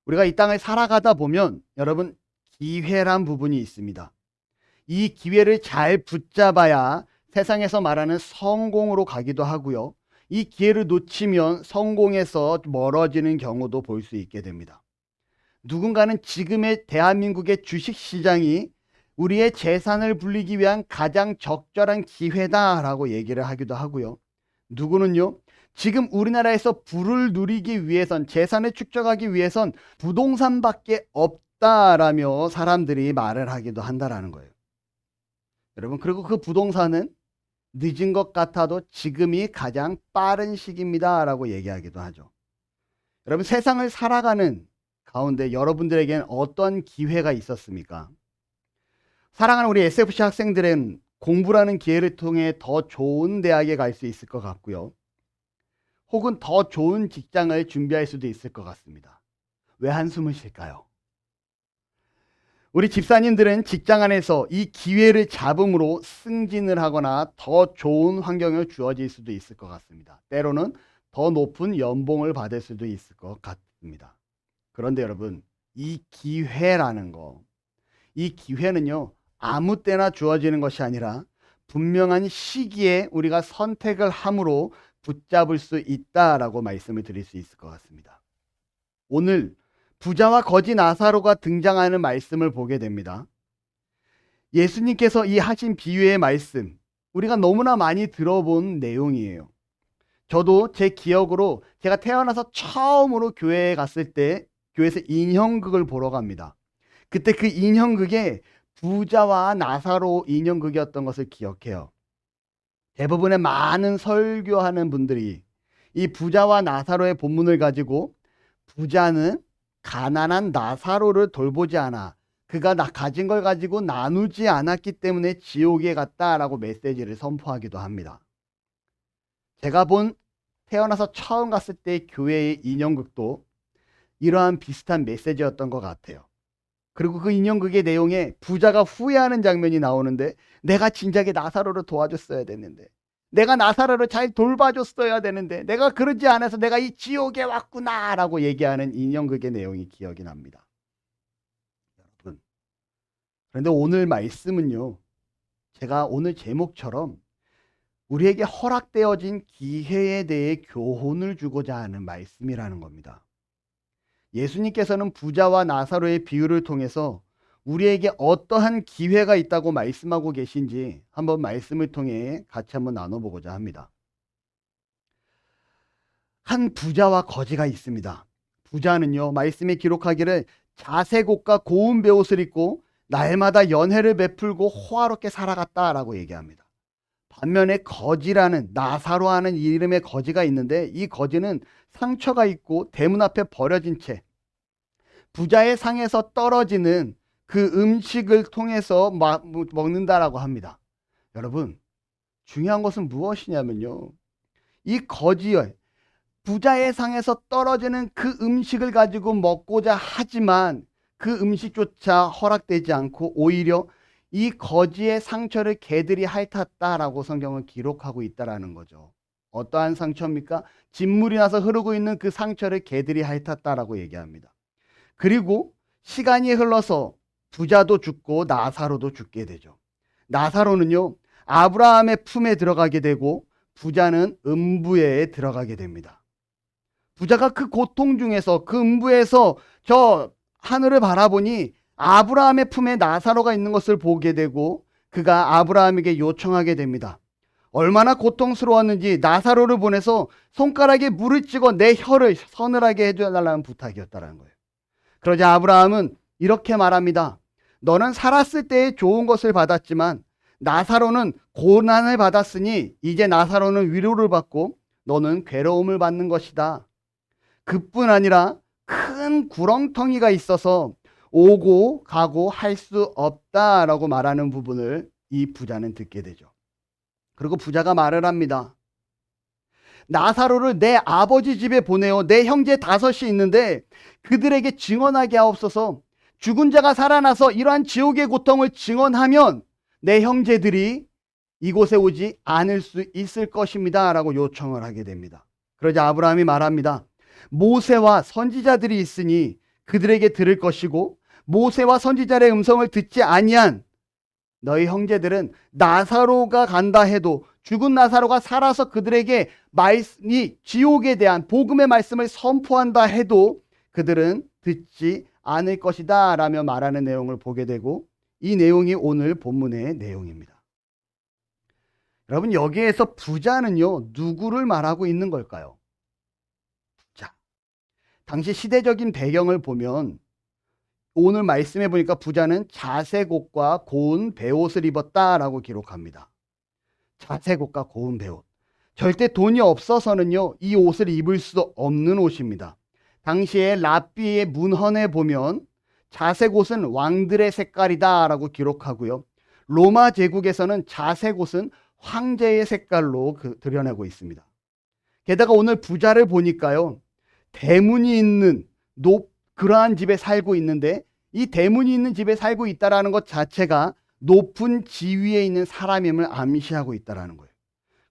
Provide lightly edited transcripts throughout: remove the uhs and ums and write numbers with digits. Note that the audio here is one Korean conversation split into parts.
우리가 이 땅을 살아가다 보면 여러분 기회란 부분이 있습니다. 이 기회를 잘 붙잡아야 세상에서 말하는 성공으로 가기도 하고요. 이 기회를 놓치면 성공에서 멀어지는 경우도 볼 수 있게 됩니다. 누군가는 지금의 대한민국의 주식시장이 우리의 재산을 불리기 위한 가장 적절한 기회다라고 얘기를 하기도 하고요. 누구는요, 지금 우리나라에서 부를 누리기 위해선, 재산을 축적하기 위해선 부동산밖에 없다라며 사람들이 말을 하기도 한다라는 거예요. 여러분, 그리고 그 부동산은 늦은 것 같아도 지금이 가장 빠른 시기입니다라고 얘기하기도 하죠. 여러분, 세상을 살아가는 가운데 여러분들에게는 어떤 기회가 있었습니까? 사랑하는 우리 SFC 학생들은 공부라는 기회를 통해 더 좋은 대학에 갈 수 있을 것 같고요. 혹은 더 좋은 직장을 준비할 수도 있을 것 같습니다. 왜 한숨을 쉴까요? 우리 집사님들은 직장 안에서 이 기회를 잡음으로 승진을 하거나 더 좋은 환경을 주어질 수도 있을 것 같습니다. 때로는 더 높은 연봉을 받을 수도 있을 것 같습니다. 그런데 여러분, 이 기회라는 거, 이 기회는요, 아무 때나 주어지는 것이 아니라 분명한 시기에 우리가 선택을 함으로 붙잡을 수 있다라고 말씀을 드릴 수 있을 것 같습니다. 오늘 부자와 거지 나사로가 등장하는 말씀을 보게 됩니다. 예수님께서 이 하신 비유의 말씀, 우리가 너무나 많이 들어본 내용이에요. 저도 제 기억으로 제가 태어나서 처음으로 교회에 갔을 때 교회에서 인형극을 보러 갑니다. 그때 그 인형극에 부자와 나사로 인형극이었던 것을 기억해요. 대부분의 많은 설교하는 분들이 이 부자와 나사로의 본문을 가지고 부자는 가난한 나사로를 돌보지 않아 그가 가진 걸 가지고 나누지 않았기 때문에 지옥에 갔다라고 메시지를 선포하기도 합니다. 제가 본 태어나서 처음 갔을 때 교회의 인형극도 이러한 비슷한 메시지였던 것 같아요. 그리고 그 인형극의 내용에 부자가 후회하는 장면이 나오는데 내가 진작에 나사로를 도와줬어야 됐는데 내가 나사로를 잘 돌봐줬어야 되는데 내가 그러지 않아서 내가 이 지옥에 왔구나라고 얘기하는 인형극의 내용이 기억이 납니다. 여러분, 그런데 오늘 말씀은요, 제가 오늘 제목처럼 우리에게 허락되어진 기회에 대해 교훈을 주고자 하는 말씀이라는 겁니다. 예수님께서는 부자와 나사로의 비유를 통해서 우리에게 어떠한 기회가 있다고 말씀하고 계신지 한번 말씀을 통해 같이 한번 나눠보고자 합니다. 한 부자와 거지가 있습니다. 부자는요, 말씀에 기록하기를 자색 옷과 고운 베옷을 입고 날마다 연회를 베풀고 호화롭게 살아갔다라고 얘기합니다. 반면에 거지라는 나사로 하는 이름의 거지가 있는데 이 거지는 상처가 있고 대문 앞에 버려진 채 부자의 상에서 떨어지는 그 음식을 통해서 먹는다라고 합니다. 여러분, 중요한 것은 무엇이냐면요, 이 거지의 부자의 상에서 떨어지는 그 음식을 가지고 먹고자 하지만 그 음식조차 허락되지 않고 오히려 이 거지의 상처를 개들이 핥았다라고 성경은 기록하고 있다라는 거죠. 어떠한 상처입니까? 진물이 나서 흐르고 있는 그 상처를 개들이 핥았다라고 얘기합니다. 그리고 시간이 흘러서 부자도 죽고 나사로도 죽게 되죠. 나사로는요, 아브라함의 품에 들어가게 되고 부자는 음부에 들어가게 됩니다. 부자가 그 고통 중에서 그 음부에서 저 하늘을 바라보니 아브라함의 품에 나사로가 있는 것을 보게 되고 그가 아브라함에게 요청하게 됩니다. 얼마나 고통스러웠는지 나사로를 보내서 손가락에 물을 찍어 내 혀를 서늘하게 해달라는 부탁이었다는 거예요. 그러자 아브라함은 이렇게 말합니다. 너는 살았을 때의 좋은 것을 받았지만 나사로는 고난을 받았으니 이제 나사로는 위로를 받고 너는 괴로움을 받는 것이다. 그뿐 아니라 큰 구렁텅이가 있어서 오고 가고 할 수 없다라고 말하는 부분을 이 부자는 듣게 되죠. 그리고 부자가 말을 합니다. 나사로를 내 아버지 집에 보내어 내 형제 5이 있는데 그들에게 증언하게 하옵소서. 죽은 자가 살아나서 이러한 지옥의 고통을 증언하면 내 형제들이 이곳에 오지 않을 수 있을 것입니다 라고 요청을 하게 됩니다. 그러자 아브라함이 말합니다. 모세와 선지자들이 있으니 그들에게 들을 것이고 모세와 선지자의 음성을 듣지 아니한 너희 형제들은 나사로가 간다 해도 죽은 나사로가 살아서 그들에게 이 지옥에 대한 복음의 말씀을 선포한다 해도 그들은 듣지 않을 것이다 라며 말하는 내용을 보게 되고, 이 내용이 오늘 본문의 내용입니다. 여러분, 여기에서 부자는요, 누구를 말하고 있는 걸까요? 부자. 당시 시대적인 배경을 보면 오늘 말씀해 보니까 부자는 자색옷과 고운 베옷을 입었다라고 기록합니다. 자색옷과 고운 베옷. 절대 돈이 없어서는요, 이 옷을 입을 수 없는 옷입니다. 당시에 랍비의 문헌에 보면 자색옷은 왕들의 색깔이다라고 기록하고요. 로마 제국에서는 자색옷은 황제의 색깔로 드러내고 있습니다. 게다가 오늘 부자를 보니까요, 대문이 있는 그러한 집에 살고 있는데, 이 대문이 있는 집에 살고 있다라는 것 자체가 높은 지위에 있는 사람임을 암시하고 있다라는 거예요.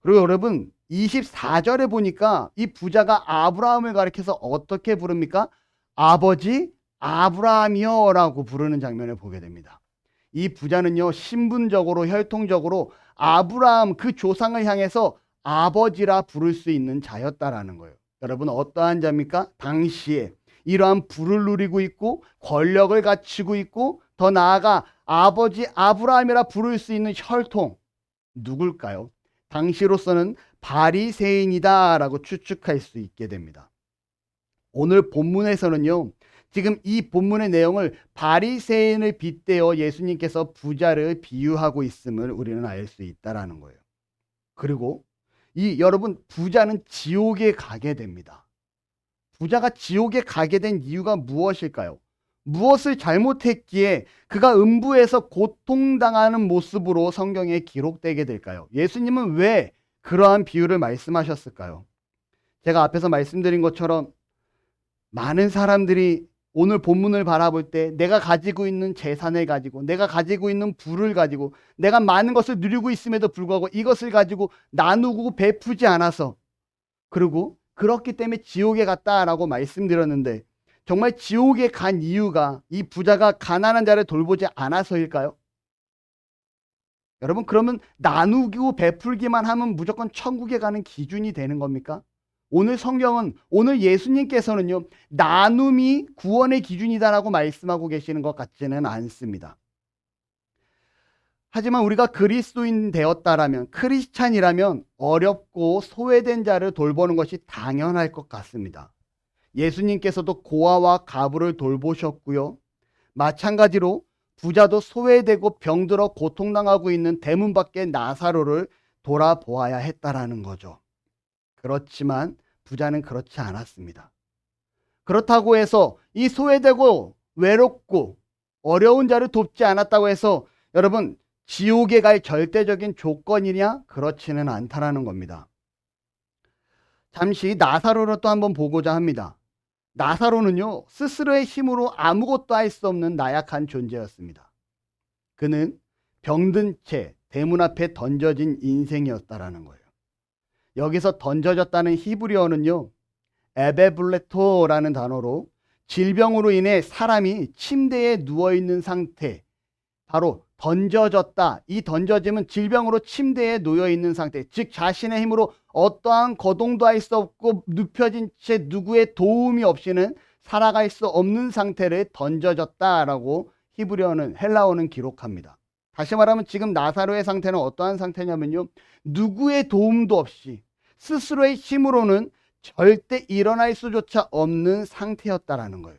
그리고 여러분, 24절에 보니까 이 부자가 아브라함을 가리켜서 어떻게 부릅니까? 아버지 아브라함이여 라고 부르는 장면을 보게 됩니다. 이 부자는요, 신분적으로 혈통적으로 아브라함 그 조상을 향해서 아버지라 부를 수 있는 자였다라는 거예요. 여러분, 어떠한 자입니까? 당시에 이러한 부를 누리고 있고 권력을 갖추고 있고 더 나아가 아버지 아브라함이라 부를 수 있는 혈통, 누굴까요? 당시로서는 바리새인이다라고 추측할 수 있게 됩니다. 오늘 본문에서는요, 지금 이 본문의 내용을 바리새인을 빗대어 예수님께서 부자를 비유하고 있음을 우리는 알 수 있다라는 거예요. 그리고 여러분, 부자는 지옥에 가게 됩니다. 부자가 지옥에 가게 된 이유가 무엇일까요? 무엇을 잘못했기에 그가 음부에서 고통당하는 모습으로 성경에 기록되게 될까요? 예수님은 왜 그러한 비유를 말씀하셨을까요? 제가 앞에서 말씀드린 것처럼 많은 사람들이 오늘 본문을 바라볼 때 내가 가지고 있는 재산을 가지고, 내가 가지고 있는 부를 가지고, 내가 많은 것을 누리고 있음에도 불구하고 이것을 가지고 나누고 베푸지 않아서, 그리고 그렇기 때문에 지옥에 갔다라고 말씀드렸는데, 정말 지옥에 간 이유가 이 부자가 가난한 자를 돌보지 않아서일까요? 여러분, 그러면 나누고 베풀기만 하면 무조건 천국에 가는 기준이 되는 겁니까? 오늘 예수님께서는요, 나눔이 구원의 기준이다라고 말씀하고 계시는 것 같지는 않습니다. 하지만 우리가 그리스도인 되었다라면, 크리스찬이라면 어렵고 소외된 자를 돌보는 것이 당연할 것 같습니다. 예수님께서도 고아와 가부를 돌보셨고요. 마찬가지로 부자도 소외되고 병들어 고통당하고 있는 대문 밖의 나사로를 돌아보아야 했다라는 거죠. 그렇지만 부자는 그렇지 않았습니다. 그렇다고 해서 이 소외되고 외롭고 어려운 자를 돕지 않았다고 해서 여러분, 지옥에 갈 절대적인 조건이냐? 그렇지는 않다라는 겁니다. 잠시 나사로를 또 한번 보고자 합니다. 나사로는요, 스스로의 힘으로 아무것도 할 수 없는 나약한 존재였습니다. 그는 병든 채 대문 앞에 던져진 인생이었다라는 거예요. 여기서 던져졌다는 히브리어는요, 에베블레토라는 단어로 질병으로 인해 사람이 침대에 누워있는 상태, 바로 던져졌다. 이 던져짐은 질병으로 침대에 놓여있는 상태, 즉 자신의 힘으로 어떠한 거동도 할 수 없고 눕혀진 채 누구의 도움이 없이는 살아갈 수 없는 상태를 던져졌다라고 히브리어는, 헬라어는 기록합니다. 다시 말하면 지금 나사로의 상태는 어떠한 상태냐면요, 누구의 도움도 없이 스스로의 힘으로는 절대 일어날 수조차 없는 상태였다라는 거예요.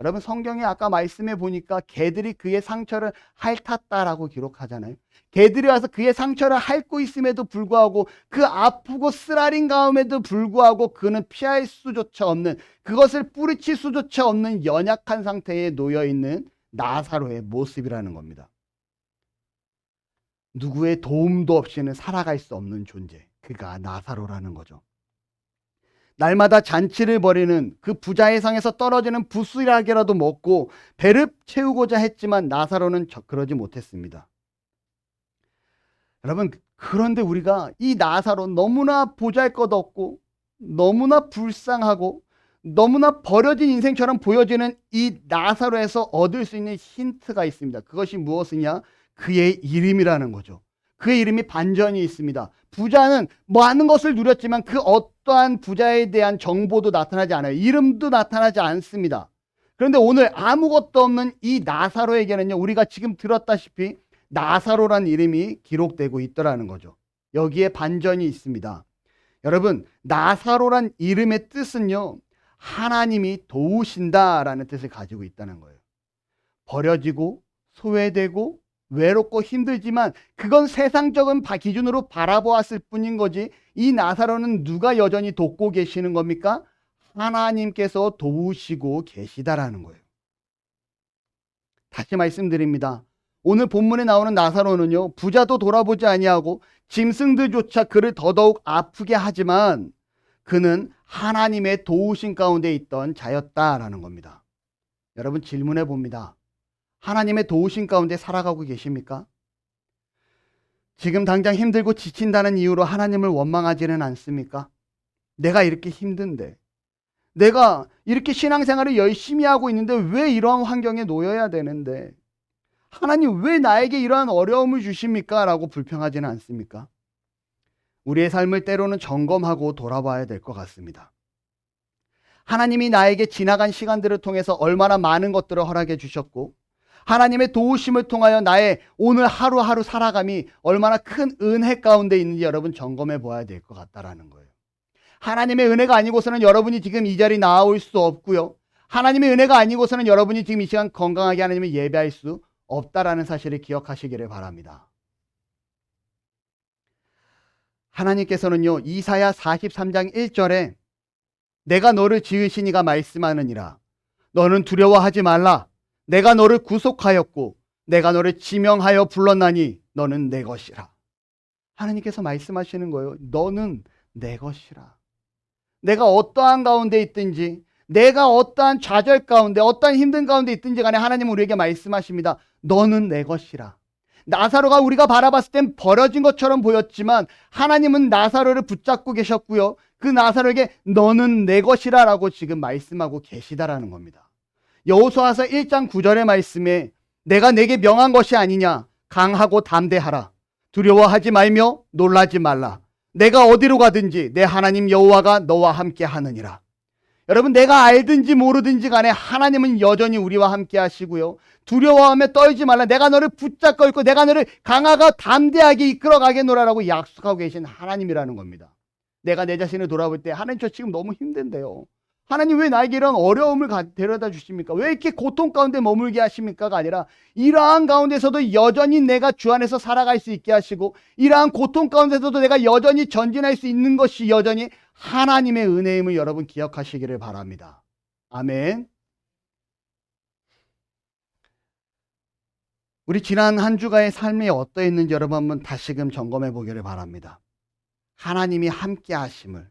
여러분, 성경에 아까 말씀해 보니까 개들이 그의 상처를 핥았다라고 기록하잖아요. 개들이 와서 그의 상처를 핥고 있음에도 불구하고, 그 아프고 쓰라린 가운데도 불구하고 그는 피할 수조차 없는, 그것을 뿌리칠 수조차 없는 연약한 상태에 놓여있는 나사로의 모습이라는 겁니다. 누구의 도움도 없이는 살아갈 수 없는 존재, 그가 나사로라는 거죠. 날마다 잔치를 벌이는 그 부자의 상에서 떨어지는 부스라기라도 먹고 배를 채우고자 했지만 나사로는 그러지 못했습니다. 여러분, 그런데 우리가 이 나사로 너무나 보잘것없고 너무나 불쌍하고 너무나 버려진 인생처럼 보여지는 이 나사로에서 얻을 수 있는 힌트가 있습니다. 그것이 무엇이냐? 그의 이름이라는 거죠. 그의 이름이 반전이 있습니다. 부자는 많은 것을 누렸지만 그 어떠한 부자에 대한 정보도 나타나지 않아요. 이름도 나타나지 않습니다. 그런데 오늘 아무것도 없는 이 나사로에게는요, 우리가 지금 들었다시피 나사로란 이름이 기록되고 있더라는 거죠. 여기에 반전이 있습니다. 여러분, 나사로란 이름의 뜻은요, 하나님이 도우신다라는 뜻을 가지고 있다는 거예요. 버려지고 소외되고 외롭고 힘들지만 그건 세상적인 기준으로 바라보았을 뿐인 거지, 이 나사로는 누가 여전히 돕고 계시는 겁니까? 하나님께서 도우시고 계시다라는 거예요. 다시 말씀드립니다. 오늘 본문에 나오는 나사로는요, 부자도 돌아보지 아니하고 짐승들조차 그를 더더욱 아프게 하지만 그는 하나님의 도우신 가운데 있던 자였다라는 겁니다. 여러분, 질문해 봅니다. 하나님의 도우신 가운데 살아가고 계십니까? 지금 당장 힘들고 지친다는 이유로 하나님을 원망하지는 않습니까? 내가 이렇게 힘든데, 내가 이렇게 신앙생활을 열심히 하고 있는데 왜 이러한 환경에 놓여야 되는데, 하나님 왜 나에게 이러한 어려움을 주십니까? 라고 불평하지는 않습니까? 우리의 삶을 때로는 점검하고 돌아봐야 될 것 같습니다. 하나님이 나에게 지나간 시간들을 통해서 얼마나 많은 것들을 허락해 주셨고, 하나님의 도우심을 통하여 나의 오늘 하루하루 살아감이 얼마나 큰 은혜 가운데 있는지 여러분 점검해 보아야 될 것 같다라는 거예요. 하나님의 은혜가 아니고서는 여러분이 지금 이 자리에 나올 수 없고요. 하나님의 은혜가 아니고서는 여러분이 지금 이 시간 건강하게 하나님을 예배할 수 없다라는 사실을 기억하시기를 바랍니다. 하나님께서는요, 이사야 43장 1절에 내가 너를 지으시니가 말씀하느니라. 너는 두려워하지 말라. 내가 너를 구속하였고 내가 너를 지명하여 불렀나니 너는 내 것이라. 하나님께서 말씀하시는 거예요. 너는 내 것이라. 내가 어떠한 가운데 있든지, 내가 어떠한 좌절 가운데, 어떠한 힘든 가운데 있든지 간에 하나님은 우리에게 말씀하십니다. 너는 내 것이라. 나사로가 우리가 바라봤을 땐 버려진 것처럼 보였지만 하나님은 나사로를 붙잡고 계셨고요. 그 나사로에게 너는 내 것이라 라고 지금 말씀하고 계시다라는 겁니다. 여호수아서 1장 9절의 말씀에 내가 내게 명한 것이 아니냐, 강하고 담대하라. 두려워하지 말며 놀라지 말라. 내가 어디로 가든지 내 하나님 여호와가 너와 함께 하느니라. 여러분, 내가 알든지 모르든지 간에 하나님은 여전히 우리와 함께 하시고요. 두려워하며 떨지 말라. 내가 너를 붙잡고 있고 내가 너를 강하고 담대하게 이끌어가게 노라라고 약속하고 계신 하나님이라는 겁니다. 내가 내 자신을 돌아볼 때 하나님, 저 지금 너무 힘든데요. 하나님 왜 나에게 이런 어려움을 데려다 주십니까? 왜 이렇게 고통 가운데 머물게 하십니까가 아니라 이러한 가운데서도 여전히 내가 주 안에서 살아갈 수 있게 하시고 이러한 고통 가운데서도 내가 여전히 전진할 수 있는 것이 여전히 하나님의 은혜임을 여러분 기억하시기를 바랍니다. 아멘. 우리 지난 한 주간의 삶이 어떠했는지 여러분 한번 다시금 점검해 보기를 바랍니다. 하나님이 함께 하심을,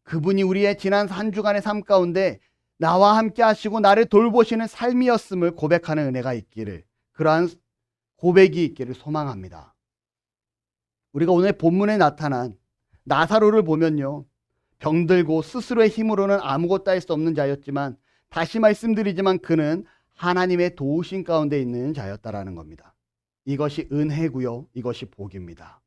그분이 우리의 지난 한 주간의 삶 가운데 나와 함께 하시고 나를 돌보시는 삶이었음을 고백하는 은혜가 있기를, 그러한 고백이 있기를 소망합니다. 우리가 오늘 본문에 나타난 나사로를 보면요, 병들고 스스로의 힘으로는 아무것도 할 수 없는 자였지만 다시 말씀드리지만 그는 하나님의 도우심 가운데 있는 자였다라는 겁니다. 이것이 은혜고요, 이것이 복입니다.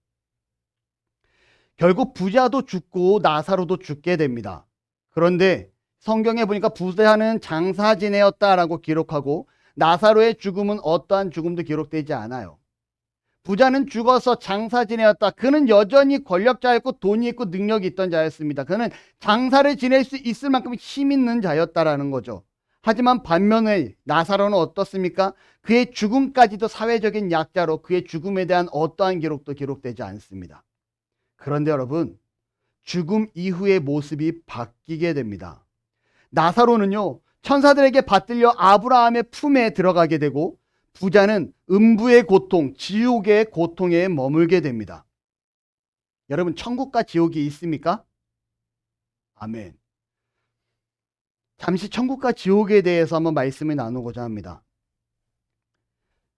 결국 부자도 죽고 나사로도 죽게 됩니다. 그런데 성경에 보니까 부자는 장사 지내었다라고 기록하고 나사로의 죽음은 어떠한 죽음도 기록되지 않아요. 부자는 죽어서 장사 지내었다. 그는 여전히 권력자였고 돈이 있고 능력이 있던 자였습니다. 그는 장사를 지낼 수 있을 만큼 힘 있는 자였다라는 거죠. 하지만 반면에 나사로는 어떻습니까? 그의 죽음까지도 사회적인 약자로 그의 죽음에 대한 어떠한 기록도 기록되지 않습니다. 그런데 여러분, 죽음 이후의 모습이 바뀌게 됩니다. 나사로는요, 천사들에게 받들려 아브라함의 품에 들어가게 되고 부자는 음부의 고통, 지옥의 고통에 머물게 됩니다. 여러분, 천국과 지옥이 있습니까? 아멘. 잠시 천국과 지옥에 대해서 한번 말씀을 나누고자 합니다.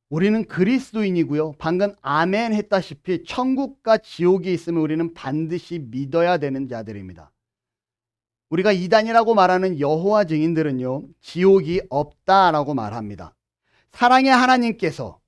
우리는 그리스도인이고요. 방금 아멘 했다시피 천국과 지옥이 있으면 우리는 반드시 믿어야 되는 자들입니다. 우리가 이단이라고 말하는 여호와 증인들은요, 지옥이 없다라고 말합니다. 사랑의 하나님께서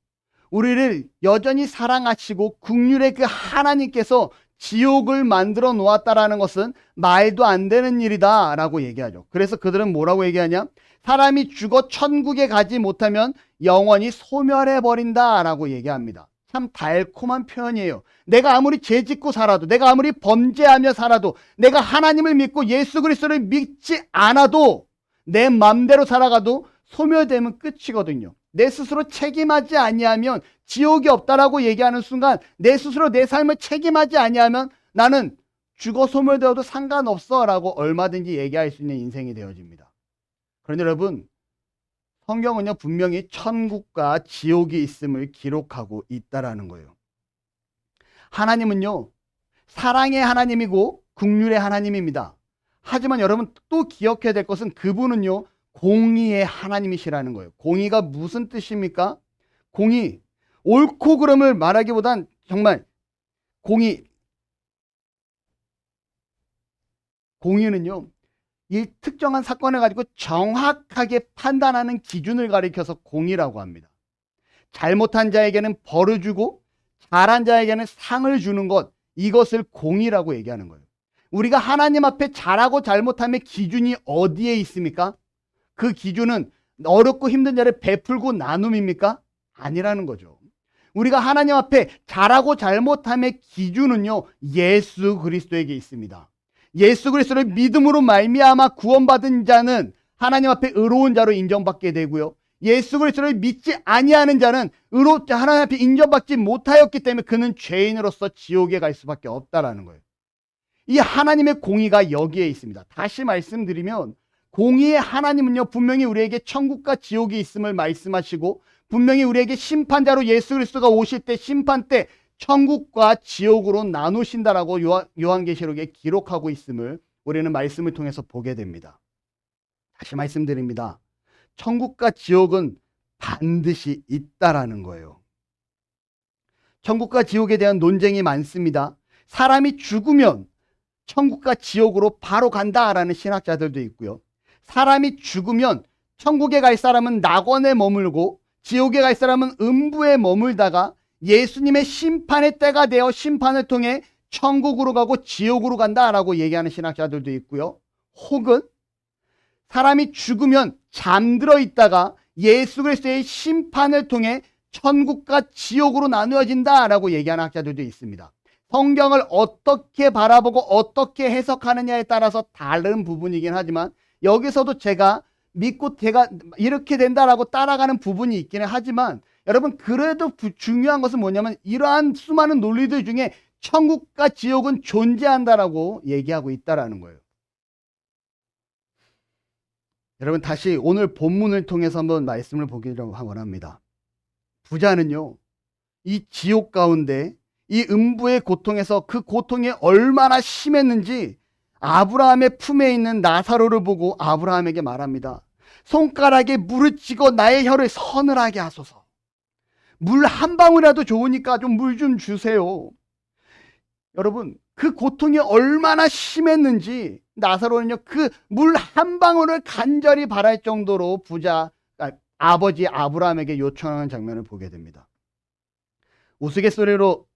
우리를 여전히 사랑하시고 긍휼의 그 하나님께서 지옥을 만들어 놓았다라는 것은 말도 안 되는 일이다라고 얘기하죠. 그래서 그들은 뭐라고 얘기하냐? 사람이 죽어 천국에 가지 못하면 영원히 소멸해 버린다라고 얘기합니다. 참 달콤한 표현이에요. 내가 아무리 죄 짓고 살아도, 내가 아무리 범죄하며 살아도, 내가 하나님을 믿고 예수 그리스도를 믿지 않아도, 내 맘대로 살아가도 소멸되면 끝이거든요. 내 스스로 책임하지 아니하면 지옥이 없다라고 얘기하는 순간, 내 스스로 내 삶을 책임하지 아니하면 나는 죽어 소멸되어도 상관없어 라고 얼마든지 얘기할 수 있는 인생이 되어집니다. 그런데 여러분, 성경은요, 분명히 천국과 지옥이 있음을 기록하고 있다라는 거예요. 하나님은요, 사랑의 하나님이고 긍휼의 하나님입니다. 하지만 여러분 또 기억해야 될 것은 그분은요, 공의의 하나님이시라는 거예요. 공의가 무슨 뜻입니까? 공의, 옳고 그름을 말하기보단 정말 공의는요, 이 특정한 사건을 가지고 정확하게 판단하는 기준을 가리켜서 공의라고 합니다. 잘못한 자에게는 벌을 주고 잘한 자에게는 상을 주는 것, 이것을 공의라고 얘기하는 거예요. 우리가 하나님 앞에 잘하고 잘못함의 기준이 어디에 있습니까? 그 기준은 어렵고 힘든 자를 베풀고 나눔입니까? 아니라는 거죠. 우리가 하나님 앞에 잘하고 잘못함의 기준은요, 예수 그리스도에게 있습니다. 예수 그리스도를 믿음으로 말미암아 구원받은 자는 하나님 앞에 의로운 자로 인정받게 되고요, 예수 그리스도를 믿지 아니하는 자는 하나님 앞에 인정받지 못하였기 때문에 그는 죄인으로서 지옥에 갈 수밖에 없다라는 거예요. 이 하나님의 공의가 여기에 있습니다. 다시 말씀드리면 공의의 하나님은요, 분명히 우리에게 천국과 지옥이 있음을 말씀하시고, 분명히 우리에게 심판자로 예수 그리스도가 오실 때 심판 때 천국과 지옥으로 나누신다라고 요한계시록에 기록하고 있음을 우리는 말씀을 통해서 보게 됩니다. 다시 말씀드립니다. 천국과 지옥은 반드시 있다라는 거예요. 천국과 지옥에 대한 논쟁이 많습니다. 사람이 죽으면 천국과 지옥으로 바로 간다라는 신학자들도 있고요, 사람이 죽으면 천국에 갈 사람은 낙원에 머물고 지옥에 갈 사람은 음부에 머물다가 예수님의 심판의 때가 되어 심판을 통해 천국으로 가고 지옥으로 간다라고 얘기하는 신학자들도 있고요, 혹은 사람이 죽으면 잠들어 있다가 예수 그리스도의 심판을 통해 천국과 지옥으로 나누어진다라고 얘기하는 학자들도 있습니다. 성경을 어떻게 바라보고 어떻게 해석하느냐에 따라서 다른 부분이긴 하지만, 여기서도 제가 믿고 제가 이렇게 된다라고 따라가는 부분이 있기는 하지만, 여러분 그래도 중요한 것은 뭐냐면 이러한 수많은 논리들 중에 천국과 지옥은 존재한다라고 얘기하고 있다라는 거예요. 여러분 다시 오늘 본문을 통해서 한번 말씀을 보기를 원합니다. 부자는요, 이 지옥 가운데 이 음부의 고통에서 그 고통이 얼마나 심했는지 아브라함의 품에 있는 나사로를 보고 아브라함에게 말합니다. 손가락에 물을 찍어 나의 혀를 서늘하게 하소서. 물 한 방울이라도 좋으니까 좀 물 좀 주세요. 여러분 그 고통이 얼마나 심했는지 나사로는요, 그 물 한 방울을 간절히 바랄 정도로 아버지 아브라함에게 요청하는 장면을 보게 됩니다. 우스갯소리로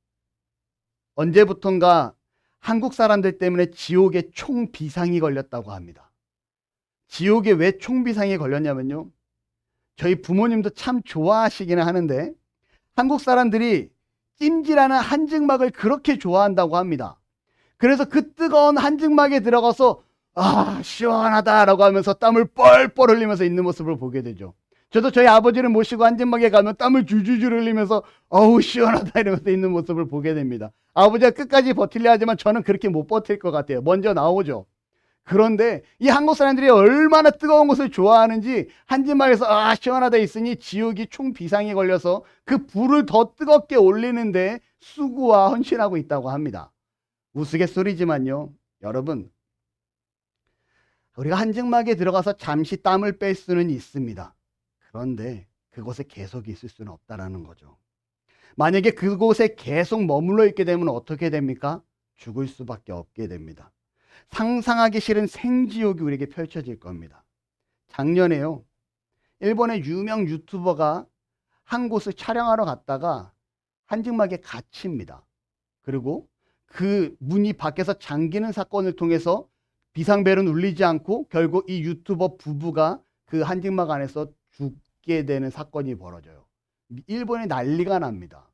언제부턴가 한국 사람들 때문에 지옥에 총비상이 걸렸다고 합니다. 지옥에 왜 총비상이 걸렸냐면요, 저희 부모님도 참 좋아하시기는 하는데 한국 사람들이 찜질하는 한증막을 그렇게 좋아한다고 합니다. 그래서 그 뜨거운 한증막에 들어가서 시원하다라고 하면서 땀을 뻘뻘 흘리면서 있는 모습을 보게 되죠. 저도 저희 아버지를 모시고 한증막에 가면 땀을 줄줄줄 흘리면서 어우 시원하다 이러면서 있는 모습을 보게 됩니다. 아버지가 끝까지 버틸려 하지만 저는 그렇게 못 버틸 것 같아요. 먼저 나오죠. 그런데 이 한국 사람들이 얼마나 뜨거운 것을 좋아하는지 한증막에서 시원하다 있으니 지옥이 총비상이 걸려서 그 불을 더 뜨겁게 올리는데 수고와 헌신하고 있다고 합니다. 우스갯소리지만요, 여러분 우리가 한증막에 들어가서 잠시 땀을 뺄 수는 있습니다. 그런데 그곳에 계속 있을 수는 없다라는 거죠. 만약에 그곳에 계속 머물러 있게 되면 어떻게 됩니까? 죽을 수밖에 없게 됩니다. 상상하기 싫은 생지옥이 우리에게 펼쳐질 겁니다. 작년에요, 일본의 유명 유튜버가 한 곳을 촬영하러 갔다가 한증막에 갇힙니다. 그리고 그 문이 밖에서 잠기는 사건을 통해서 비상벨은 울리지 않고 결국 이 유튜버 부부가 그 한증막 안에서 죽게 되는 사건이 벌어져요. 일본에 난리가 납니다.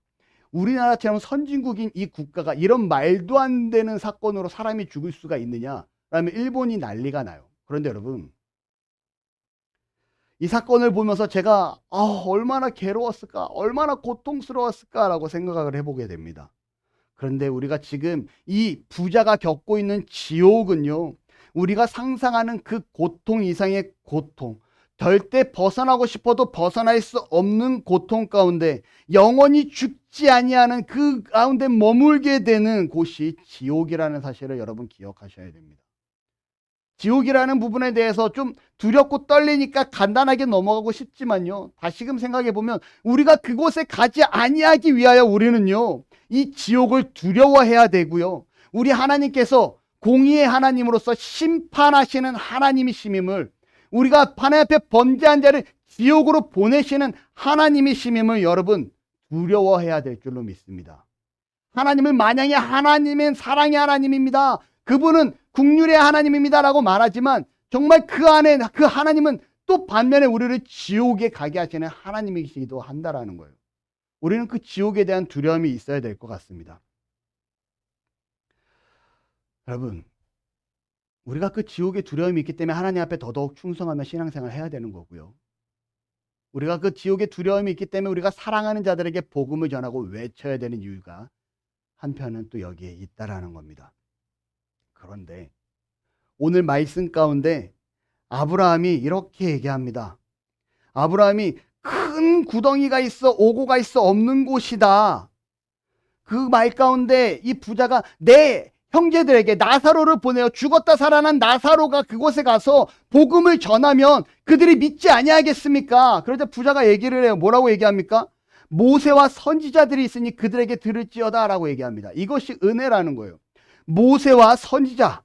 우리나라처럼 선진국인 이 국가가 이런 말도 안 되는 사건으로 사람이 죽을 수가 있느냐? 라면 일본이 난리가 나요. 그런데 여러분, 이 사건을 보면서 제가 얼마나 괴로웠을까, 얼마나 고통스러웠을까라고 생각을 해보게 됩니다. 그런데 우리가 지금 이 부자가 겪고 있는 지옥은요, 우리가 상상하는 그 고통 이상의 고통, 절대 벗어나고 싶어도 벗어날 수 없는 고통 가운데 영원히 죽지 아니하는 그 가운데 머물게 되는 곳이 지옥이라는 사실을 여러분 기억하셔야 됩니다. 지옥이라는 부분에 대해서 좀 두렵고 떨리니까 간단하게 넘어가고 싶지만요, 다시금 생각해 보면 우리가 그곳에 가지 아니하기 위하여 우리는요, 이 지옥을 두려워해야 되고요, 우리 하나님께서 공의의 하나님으로서 심판하시는 하나님이심임을, 우리가 하나님 앞에 범죄한 자를 지옥으로 보내시는 하나님이심임을 여러분 두려워해야 될 줄로 믿습니다. 하나님을 만약에 하나님은 사랑의 하나님입니다, 그분은 긍휼의 하나님입니다라고 말하지만 정말 그 안에 그 하나님은 또 반면에 우리를 지옥에 가게 하시는 하나님이시기도 한다라는 거예요. 우리는 그 지옥에 대한 두려움이 있어야 될 것 같습니다. 여러분, 우리가 그 지옥의 두려움이 있기 때문에 하나님 앞에 더더욱 충성하며 신앙생활을 해야 되는 거고요, 우리가 그 지옥의 두려움이 있기 때문에 우리가 사랑하는 자들에게 복음을 전하고 외쳐야 되는 이유가 한편은 또 여기에 있다라는 겁니다. 그런데 오늘 말씀 가운데 아브라함이 이렇게 얘기합니다. 아브라함이 큰 구덩이가 있어 오고가 있어 없는 곳이다. 그 말 가운데 이 부자가 내 형제들에게 나사로를 보내어 죽었다 살아난 나사로가 그곳에 가서 복음을 전하면 그들이 믿지 아니하겠습니까? 그러자 부자가 얘기를 해요. 뭐라고 얘기합니까? 모세와 선지자들이 있으니 그들에게 들을지어다 라고 얘기합니다. 이것이 은혜라는 거예요. 모세와 선지자.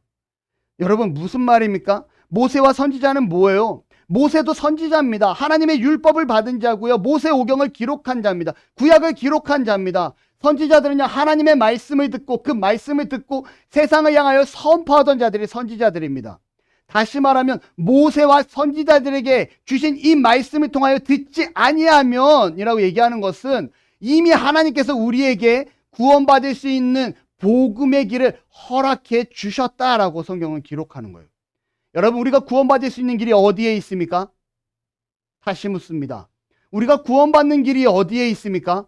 여러분, 무슨 말입니까? 모세와 선지자는 뭐예요? 모세도 선지자입니다. 하나님의 율법을 받은 자고요, 모세 오경을 기록한 자입니다. 구약을 기록한 자입니다. 선지자들은요, 하나님의 말씀을 듣고 그 말씀을 듣고 세상을 향하여 선포하던 자들이 선지자들입니다. 다시 말하면 모세와 선지자들에게 주신 이 말씀을 통하여 듣지 아니하면 이라고 얘기하는 것은 이미 하나님께서 우리에게 구원받을 수 있는 복음의 길을 허락해 주셨다라고 성경은 기록하는 거예요. 여러분, 우리가 구원받을 수 있는 길이 어디에 있습니까? 다시 묻습니다. 우리가 구원받는 길이 어디에 있습니까?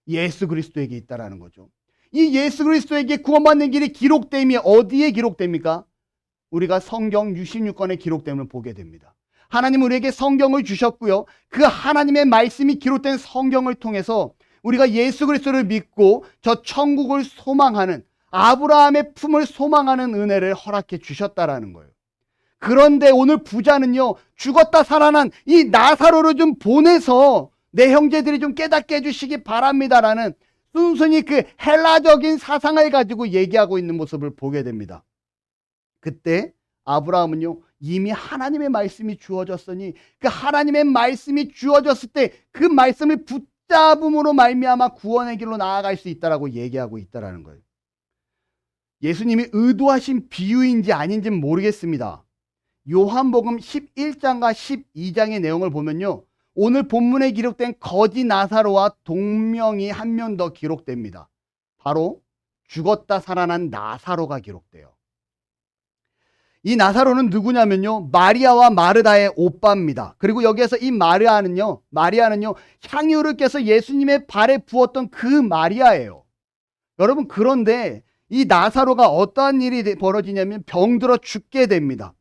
예수 그리스도에게 있다라는 거죠. 이 예수 그리스도에게 구원받는 길이 기록됨이 어디에 기록됩니까? 우리가 성경 66권에 기록됨을 보게 됩니다. 하나님은 우리에게 성경을 주셨고요, 그 하나님의 말씀이 기록된 성경을 통해서 우리가 예수 그리스도를 믿고 저 천국을 소망하는, 아브라함의 품을 소망하는 은혜를 허락해 주셨다라는 거예요. 그런데 오늘 부자는요, 죽었다 살아난 이 나사로를 좀 보내서 내 형제들이 좀 깨닫게 해주시기 바랍니다라는 순순히 그 헬라적인 사상을 가지고 얘기하고 있는 모습을 보게 됩니다. 그때 아브라함은요, 이미 하나님의 말씀이 주어졌으니 그 하나님의 말씀이 주어졌을 때 그 말씀을 붙잡음으로 말미암아 구원의 길로 나아갈 수 있다라고 얘기하고 있다라는 거예요. 예수님이 의도하신 비유인지 아닌지는 모르겠습니다. 요한복음 11장과 12장의 내용을 보면요, 오늘 본문에 기록된 거지 나사로와 동명이 한 명 더 기록됩니다. 바로 죽었다 살아난 나사로가 기록돼요. 이 나사로는 누구냐면요, 마리아와 마르다의 오빠입니다. 그리고 여기에서 이 마리아는요 향유를 껴서 예수님의 발에 부었던 그 마리아예요. 여러분, 그런데 이 나사로가 어떠한 일이 벌어지냐면 병들어 죽게 됩니다.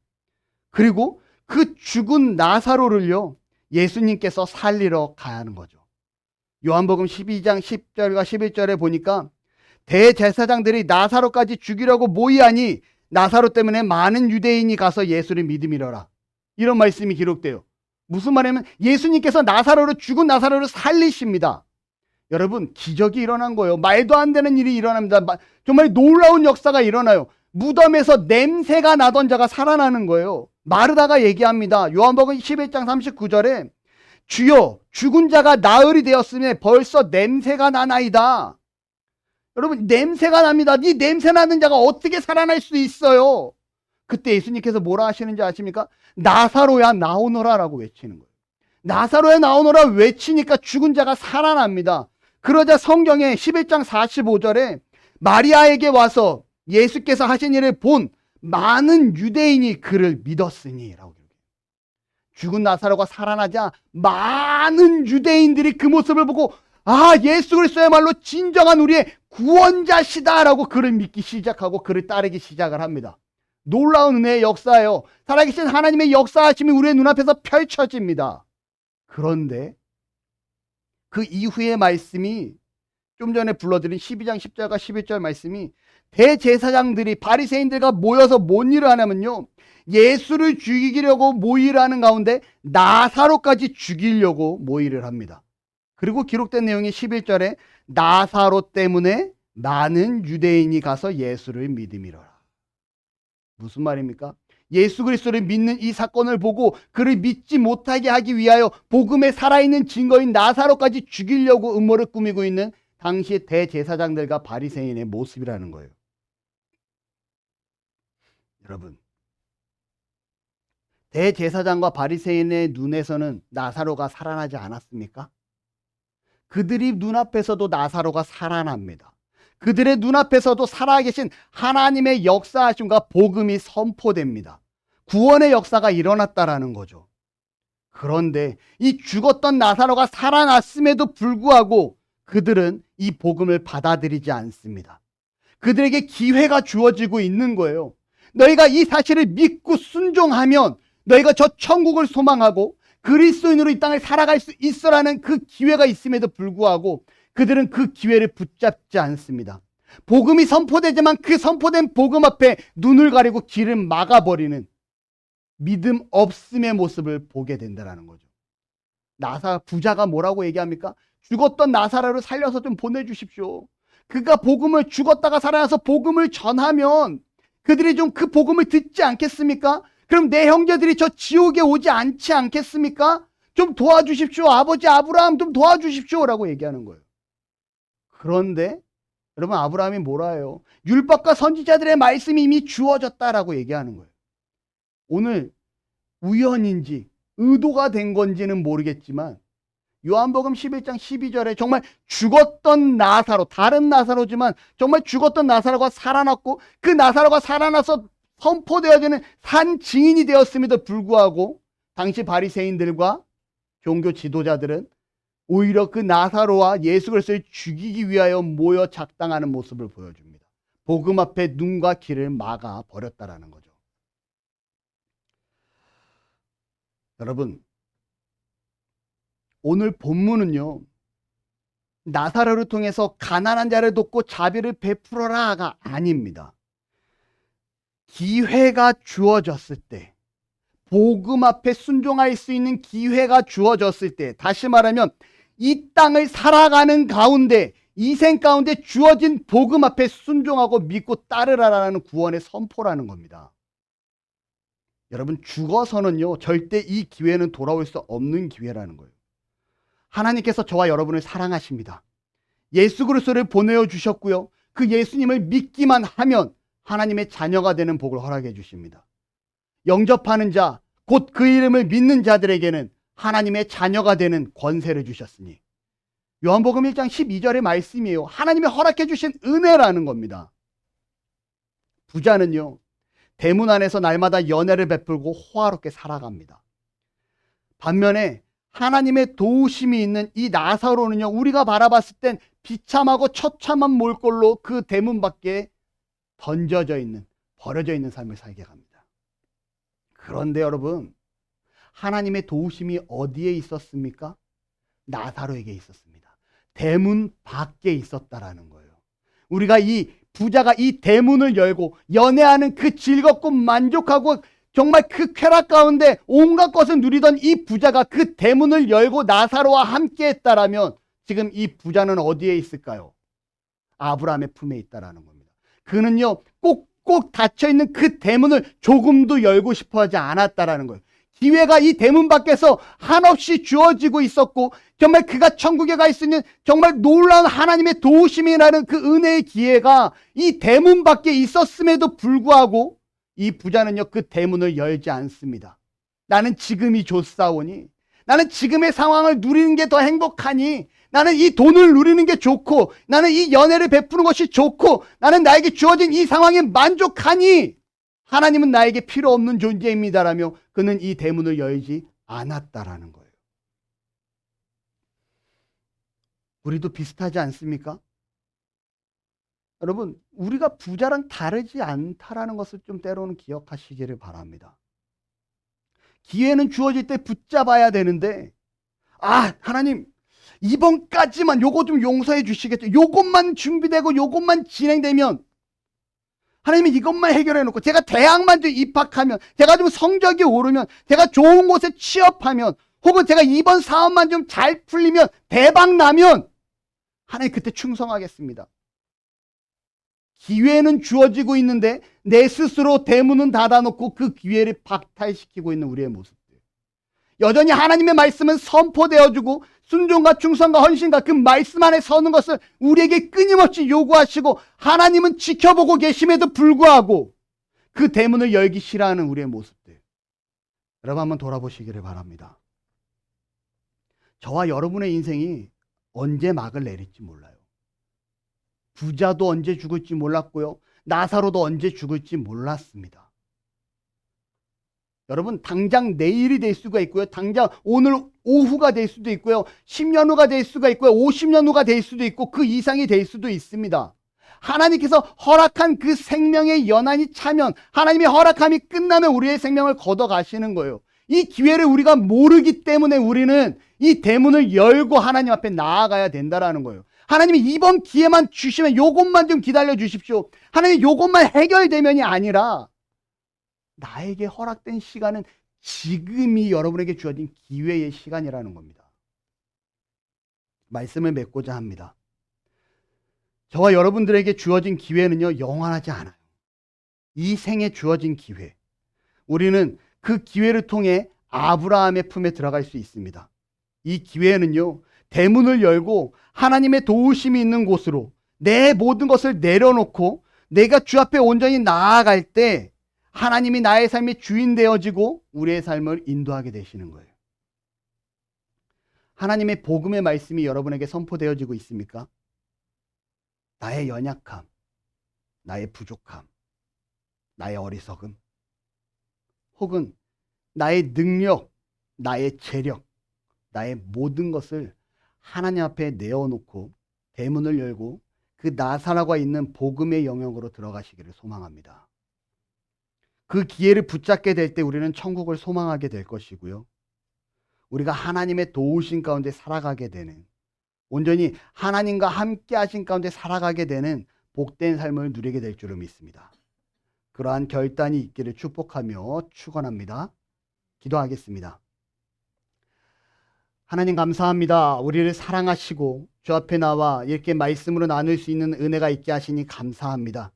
그리고 그 죽은 나사로를요, 예수님께서 살리러 가야 하는 거죠. 요한복음 12장 10절과 11절에 보니까 대제사장들이 나사로까지 죽이려고 모이하니 나사로 때문에 많은 유대인이 가서 예수를 믿음이러라. 이런 말씀이 기록돼요. 무슨 말이냐면 예수님께서 죽은 나사로를 살리십니다. 여러분, 기적이 일어난 거예요. 말도 안 되는 일이 일어납니다. 정말 놀라운 역사가 일어나요. 무덤에서 냄새가 나던 자가 살아나는 거예요. 마르다가 얘기합니다. 요한복음 11장 39절에 주여 죽은 자가 나흘이 되었으니 벌써 냄새가 나나이다. 여러분 냄새가 납니다. 이 냄새 나는 자가 어떻게 살아날 수 있어요? 그때 예수님께서 뭐라 하시는지 아십니까? 나사로야 나오너라 라고 외치는 거예요. 나사로야 나오너라 외치니까 죽은 자가 살아납니다. 그러자 성경에 11장 45절에 마리아에게 와서 예수께서 하신 일을 본 많은 유대인이 그를 믿었으니 라고 죽은 나사로가 살아나자 많은 유대인들이 그 모습을 보고 아 예수 그리스도야말로 진정한 우리의 구원자시다 라고 그를 믿기 시작하고 그를 따르기 시작을 합니다. 놀라운 은혜의 역사예요. 살아계신 하나님의 역사하심이 우리의 눈앞에서 펼쳐집니다. 그런데 그 이후의 말씀이 좀 전에 불러드린 12장 10절과 11절 말씀이 대제사장들이 바리새인들과 모여서 뭔 일을 하냐면요. 예수를 죽이려고 모의를 하는 가운데 나사로까지 죽이려고 모의를 합니다. 그리고 기록된 내용이 11절에 나사로 때문에 많은 유대인이 가서 예수를 믿음이로라. 무슨 말입니까? 예수 그리스도를 믿는 이 사건을 보고 그를 믿지 못하게 하기 위하여 복음에 살아있는 증거인 나사로까지 죽이려고 음모를 꾸미고 있는 당시의 대제사장들과 바리새인의 모습이라는 거예요. 여러분, 대제사장과 바리새인의 눈에서는 나사로가 살아나지 않았습니까? 그들이 눈앞에서도 나사로가 살아납니다. 그들의 눈앞에서도 살아계신 하나님의 역사하심과 복음이 선포됩니다. 구원의 역사가 일어났다라는 거죠. 그런데 이 죽었던 나사로가 살아났음에도 불구하고 그들은 이 복음을 받아들이지 않습니다. 그들에게 기회가 주어지고 있는 거예요. 너희가 이 사실을 믿고 순종하면 너희가 저 천국을 소망하고 그리스도인으로 이 땅을 살아갈 수 있어라는 그 기회가 있음에도 불구하고 그들은 그 기회를 붙잡지 않습니다. 복음이 선포되지만 그 선포된 복음 앞에 눈을 가리고 길을 막아버리는 믿음 없음의 모습을 보게 된다는 거죠. 부자가 뭐라고 얘기합니까? 죽었던 나사로를 살려서 좀 보내주십시오. 그가 복음을 죽었다가 살아나서 복음을 전하면 그들이 좀 그 복음을 듣지 않겠습니까? 그럼 내 형제들이 저 지옥에 오지 않지 않겠습니까? 좀 도와주십시오. 아버지 아브라함 좀 도와주십시오. 라고 얘기하는 거예요. 그런데 여러분 아브라함이 뭐라 해요? 율법과 선지자들의 말씀이 이미 주어졌다라고 얘기하는 거예요. 오늘 우연인지 의도가 된 건지는 모르겠지만 요한복음 11장 12절에 정말 죽었던 나사로, 다른 나사로지만 정말 죽었던 나사로가 살아났고 그 나사로가 살아나서 선포되어지는 산 증인이 되었음에도 불구하고 당시 바리새인들과 종교 지도자들은 오히려 그 나사로와 예수 그리스도를 죽이기 위하여 모여 작당하는 모습을 보여줍니다. 복음 앞에 눈과 귀를 막아 버렸다라는 거죠. 여러분, 오늘 본문은요, 나사로를 통해서 가난한 자를 돕고 자비를 베풀어라가 아닙니다. 기회가 주어졌을 때, 복음 앞에 순종할 수 있는 기회가 주어졌을 때, 다시 말하면 이 땅을 살아가는 가운데, 이 생 가운데 주어진 복음 앞에 순종하고 믿고 따르라라는 구원의 선포라는 겁니다. 여러분, 죽어서는요, 절대 이 기회는 돌아올 수 없는 기회라는 거예요. 하나님께서 저와 여러분을 사랑하십니다. 예수 그리스도를 보내어 주셨고요. 그 예수님을 믿기만 하면 하나님의 자녀가 되는 복을 허락해 주십니다. 영접하는 자, 곧 그 이름을 믿는 자들에게는 하나님의 자녀가 되는 권세를 주셨으니 요한복음 1장 12절의 말씀이에요. 하나님이 허락해 주신 은혜라는 겁니다. 부자는요, 대문 안에서 날마다 연애를 베풀고 호화롭게 살아갑니다. 반면에 하나님의 도우심이 있는 이 나사로는요, 우리가 바라봤을 땐 비참하고 처참한 몰골로 그 대문 밖에 던져져 있는, 버려져 있는 삶을 살게 합니다. 그런데 여러분, 하나님의 도우심이 어디에 있었습니까? 나사로에게 있었습니다. 대문 밖에 있었다라는 거예요. 우리가 이 부자가 이 대문을 열고 연애하는 그 즐겁고 만족하고 정말 그 쾌락 가운데 온갖 것을 누리던 이 부자가 그 대문을 열고 나사로와 함께 했다라면 지금 이 부자는 어디에 있을까요? 아브라함의 품에 있다라는 겁니다. 그는요, 꼭 꼭 닫혀있는 그 대문을 조금도 열고 싶어 하지 않았다라는 거예요. 기회가 이 대문 밖에서 한없이 주어지고 있었고, 정말 그가 천국에 가 있으면 정말 놀라운 하나님의 도우심이라는 그 은혜의 기회가 이 대문 밖에 있었음에도 불구하고 이 부자는요, 그 대문을 열지 않습니다. 나는 지금이 좋사오니, 나는 지금의 상황을 누리는 게 더 행복하니, 나는 이 돈을 누리는 게 좋고, 나는 이 연애를 베푸는 것이 좋고, 나는 나에게 주어진 이 상황에 만족하니 하나님은 나에게 필요 없는 존재입니다라며 그는 이 대문을 열지 않았다라는 거예요. 우리도 비슷하지 않습니까? 여러분, 우리가 부자랑 다르지 않다라는 것을 좀 때로는 기억하시기를 바랍니다. 기회는 주어질 때 붙잡아야 되는데, 하나님, 이번까지만 요거 좀 용서해 주시겠죠? 요것만 준비되고 요것만 진행되면, 하나님이 이것만 해결해 놓고, 제가 대학만 좀 입학하면, 제가 좀 성적이 오르면, 제가 좋은 곳에 취업하면, 혹은 제가 이번 사업만 좀 잘 풀리면, 대박 나면, 하나님 그때 충성하겠습니다. 기회는 주어지고 있는데 내 스스로 대문은 닫아놓고 그 기회를 박탈시키고 있는 우리의 모습들. 여전히 하나님의 말씀은 선포되어주고 순종과 충성과 헌신과 그 말씀 안에 서는 것을 우리에게 끊임없이 요구하시고 하나님은 지켜보고 계심에도 불구하고 그 대문을 열기 싫어하는 우리의 모습들. 여러분 한번 돌아보시기를 바랍니다. 저와 여러분의 인생이 언제 막을 내릴지 몰라요. 부자도 언제 죽을지 몰랐고요. 나사로도 언제 죽을지 몰랐습니다. 여러분, 당장 내일이 될 수가 있고요. 당장 오늘 오후가 될 수도 있고요. 10년 후가 될 수가 있고요. 50년 후가 될 수도 있고 그 이상이 될 수도 있습니다. 하나님께서 허락한 그 생명의 연한이 차면, 하나님의 허락함이 끝나면 우리의 생명을 걷어가시는 거예요. 이 기회를 우리가 모르기 때문에 우리는 이 대문을 열고 하나님 앞에 나아가야 된다라는 거예요. 하나님이 이번 기회만 주시면 요것만 좀 기다려 주십시오. 하나님 요것만 해결되면이 아니라 나에게 허락된 시간은 지금이 여러분에게 주어진 기회의 시간이라는 겁니다. 말씀을 맺고자 합니다. 저와 여러분들에게 주어진 기회는요, 영원하지 않아요. 이 생에 주어진 기회. 우리는 그 기회를 통해 아브라함의 품에 들어갈 수 있습니다. 이 기회는요, 대문을 열고 하나님의 도우심이 있는 곳으로 내 모든 것을 내려놓고 내가 주 앞에 온전히 나아갈 때 하나님이 나의 삶의 주인 되어지고 우리의 삶을 인도하게 되시는 거예요. 하나님의 복음의 말씀이 여러분에게 선포되어지고 있습니까? 나의 연약함, 나의 부족함, 나의 어리석음, 혹은 나의 능력, 나의 재력, 나의 모든 것을 하나님 앞에 내어놓고 대문을 열고 그 나사로가 있는 복음의 영역으로 들어가시기를 소망합니다. 그 기회를 붙잡게 될 때 우리는 천국을 소망하게 될 것이고요. 우리가 하나님의 도우심 가운데 살아가게 되는, 온전히 하나님과 함께 하신 가운데 살아가게 되는 복된 삶을 누리게 될 줄을 믿습니다. 그러한 결단이 있기를 축복하며 축원합니다. 기도하겠습니다. 하나님 감사합니다. 우리를 사랑하시고 주 앞에 나와 이렇게 말씀으로 나눌 수 있는 은혜가 있게 하시니 감사합니다.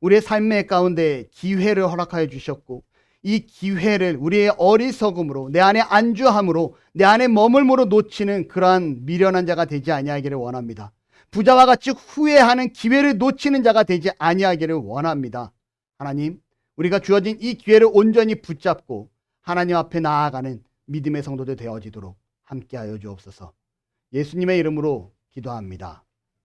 우리의 삶의 가운데 기회를 허락하여 주셨고 이 기회를 우리의 어리석음으로 내 안에 안주함으로 내 안에 머물므로 놓치는 그러한 미련한 자가 되지 아니하기를 원합니다. 부자와 같이 후회하는 기회를 놓치는 자가 되지 아니하기를 원합니다. 하나님, 우리가 주어진 이 기회를 온전히 붙잡고 하나님 앞에 나아가는 믿음의 성도들 되어지도록 함께하여 주옵소서. 예수님의 이름으로 기도합니다.